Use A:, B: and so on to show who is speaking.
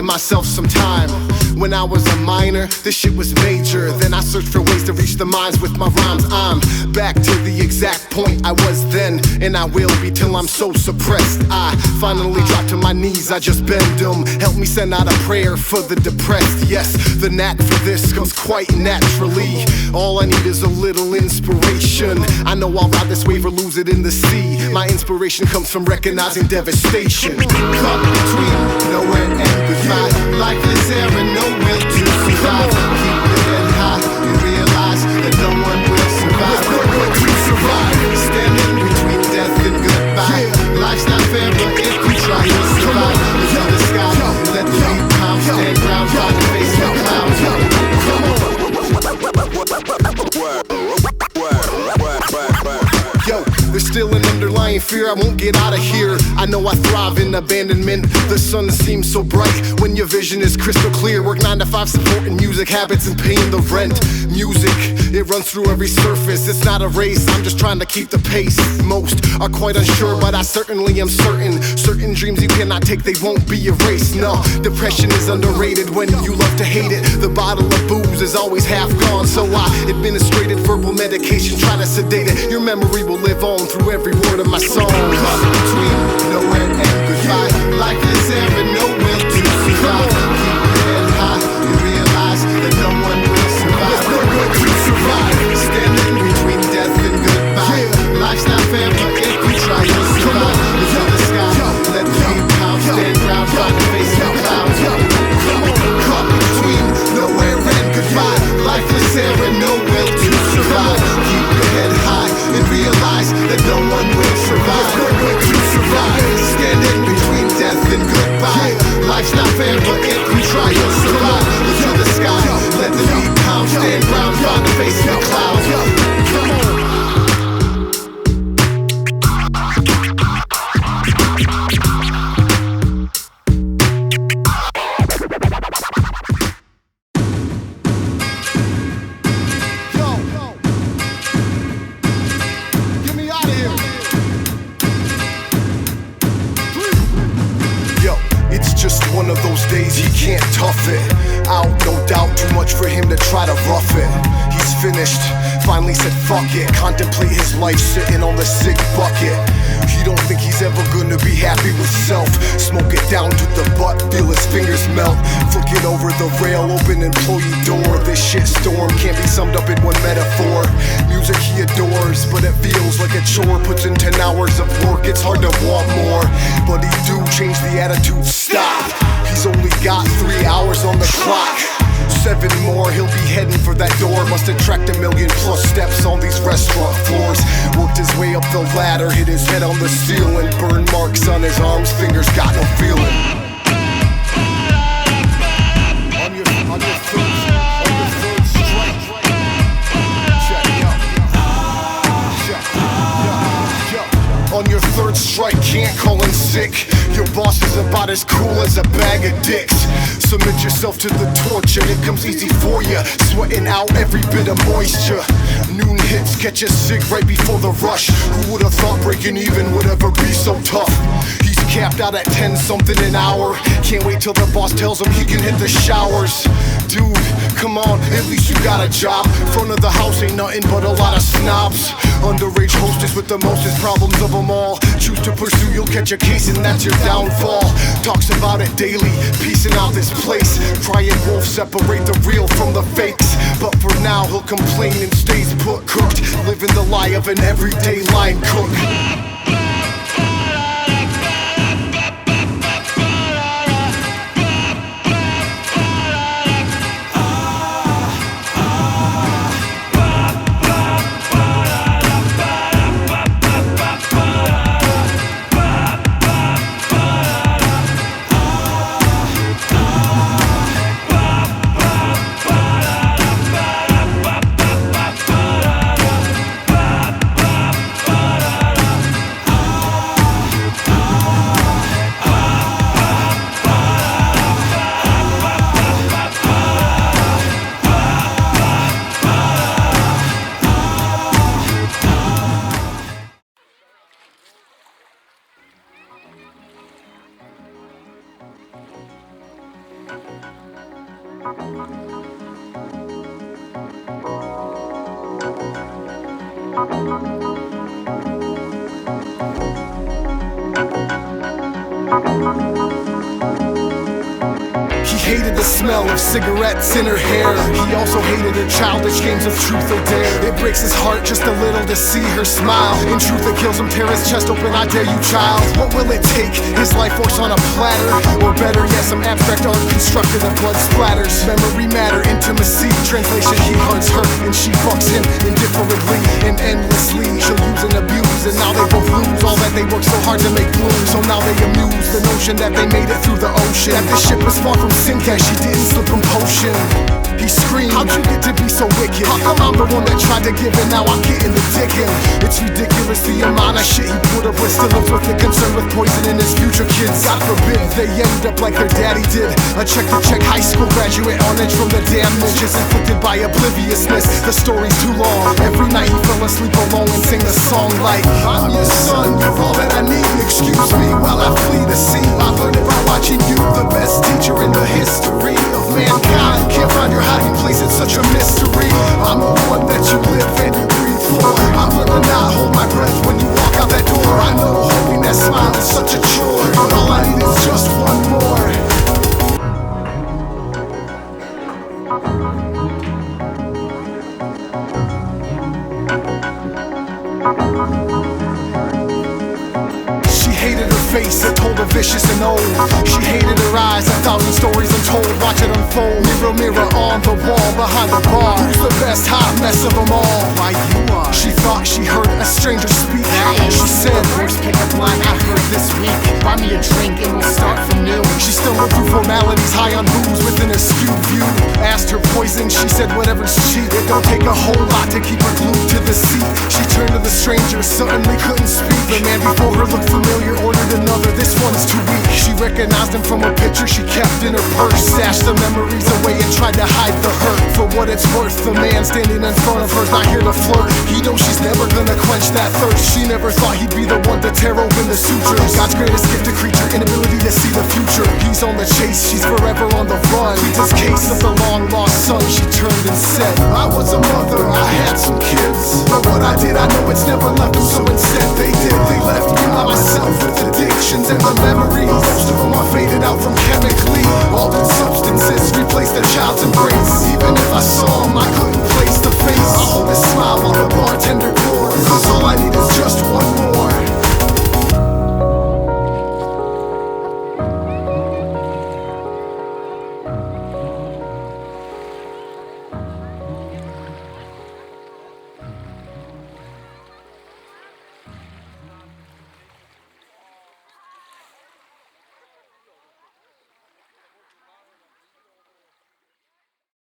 A: buying myself some time. When I was a minor, this shit was major. Then I searched for ways to reach the minds with my rhymes. I'm back to the exact point I was then, and I will be till I'm so suppressed. I finally drop to my knees, I just bend them. Help me send out a prayer for the depressed. Yes, the knack for this comes quite naturally. All I need is a little inspiration. I know I'll ride this wave or lose it in the sea. My inspiration comes from recognizing devastation. Caught between nowhere and goodbye. Lifeless air and no will to survive. Keep your head high and realize that no one will survive. No one will survive. Standing between death and goodbye. Life's not fair, but if we try, you'll survive. Look to the sky, let the beat pound. Stand ground, find the face of clouds. Yo, there's still an underlying fear I won't get out of here. I know I thrive in abandonment. The sun seems so bright when your vision is crystal clear. Work 9 to 5 supporting music habits and paying the rent. Music, it runs through every surface. It's not a race, I'm just trying to keep the pace. Most are quite unsure, but I certainly am certain. Certain dreams you cannot take, they won't be erased. No, depression is underrated when you love to hate it. The bottle of booze is always half gone, so I administrated verbal medication, try to sedate it. Your memory will live on through every word of my song. Caught between nowhere and goodbye. Lifeless air and no will to survive. Keep your head high and realize that no one will survive. No one will survive. Standing between death and goodbye. Life's not fair, but if we try, you'll survive. Look to the sky, let the beat pound. Stand ground, find the face of clouds. Caught between nowhere and goodbye. Lifeless air and no will to survive. Keep your head high and realize that no one will survive. No one will survive. Standing between death and goodbye. Life's not fair, but if we try, you'll survive. Look to the sky, let the beat pound. Stand ground, find the face in the clouds. Come on. Just one of those days he can't tough it out, no doubt, too much for him to try to rough it. He's finished, finally said fuck it. Contemplate his life sitting on the sick bucket. He don't think he's ever gonna be happy with self. Smoke it down to the butt, feel his fingers melt. Flick it over the rail, open employee door. This shit storm can't be summed up in one metaphor. Music he adores, but it feels like a chore. Puts in 10 hours of work, it's hard to want more. But he do change the attitude, stop. He's only got 3 hours on the clock. 7 more, he'll be heading for that door. Must attract 1,000,000+ steps on these restaurant floors. Worked his way up the ladder, hit his head on the ceiling. Burn marks on his arms, fingers got no feeling. On your third strike. Check, yo. On your third strike, can't call in sick. Your boss is about as cool as a bag of dicks. Submit yourself to the torture, it comes easy for ya. Sweating out every bit of moisture. Noon hits, catch you sick right before the rush. Who would've thought breaking even would ever be so tough? He's capped out at 10 something an hour. Can't wait till the boss tells him he can hit the showers. Dude, come on, at least you got a job. Front of the house ain't nothing but a lot of snobs. Underage hostess with the mostest problems of them all. Choose to pursue, you'll catch a case and that's your downfall. Talks about it daily, piecing out this place. Crying wolf, separate the real from the fakes. But for now he'll complain and stays put. Cooked, living the lie of an everyday line cook. He hated the smell of cigarettes in her hair. He also hated her childish games of truth or dare. It breaks his heart just a little to see her smile. In truth it kills him, tear his chest open, I dare you child. What will it take? His life force on a platter? Or better yet, some abstract art constructed of blood splatters. Memory matter, intimacy, translation, he hurts her and she fucks him indifferently and endlessly. She'll use and abuse, and now they both lose all that they worked so hard to make bloom. So now they amuse the notion that they made it through the ocean, that this ship was far from sink as she didn't slip from potion. He screamed, how'd you get to be so wicked? How come I'm the one that tried to give and now I'm getting the dickin'? It's ridiculous the amount of shit he put up with. Still lives with the concern with poisoning his future kids. God forbid they end up like their daddy did, a check-to-check high school graduate on edge from the damn ninjas, inflicted by obliviousness. The story's too long. Every night he fell asleep alone and sang the song like, I'm your son, you're all that I need. Excuse me while I flee the sea. I learned it by watching you, the best teacher in the history of mankind. Can't find your hiding place, it's such a mystery. I'm the one that you live and you breathe for. I'm gonna not hold my breath when you walk out that door. I know holding that smile is such a chore, but all I need is just one more. She hated her face, it told her vicious and old. She hated her eyes, 1,000 stories untold. Watch it unfold, mirror, mirror on the wall behind the bar. Who's the best hot mess of them all? Why you are. She thought she heard a stranger speak. She said, worst pickup line I heard this week. Buy me a drink and we'll start from new. She stumbled through formalities, high on booze within a skewed view. Asked her poison, she said whatever's cheap. It don't take a whole lot to keep her glued to the seat. She turned to the stranger, suddenly couldn't speak. The man before her looked familiar, ordered another, this one's too weak. She recognized him from a picture she kept in her purse. Stashed the memories away and tried to hide the hurt. For what it's worth, the man standing in front of her's not here to flirt. He knows she's never gonna quench that thirst. She never thought he'd be the one to tear open the sutures. God's greatest gift to creature, inability to see the future. He's on the chase, she's forever on the run. Pleads his case of the long lost son. She turned and said, I was a mother, I had some kids, but what I did I know it's never left them. So instead they did, they left me by myself with addictions and the memories. Most of them are faded out from chemically. All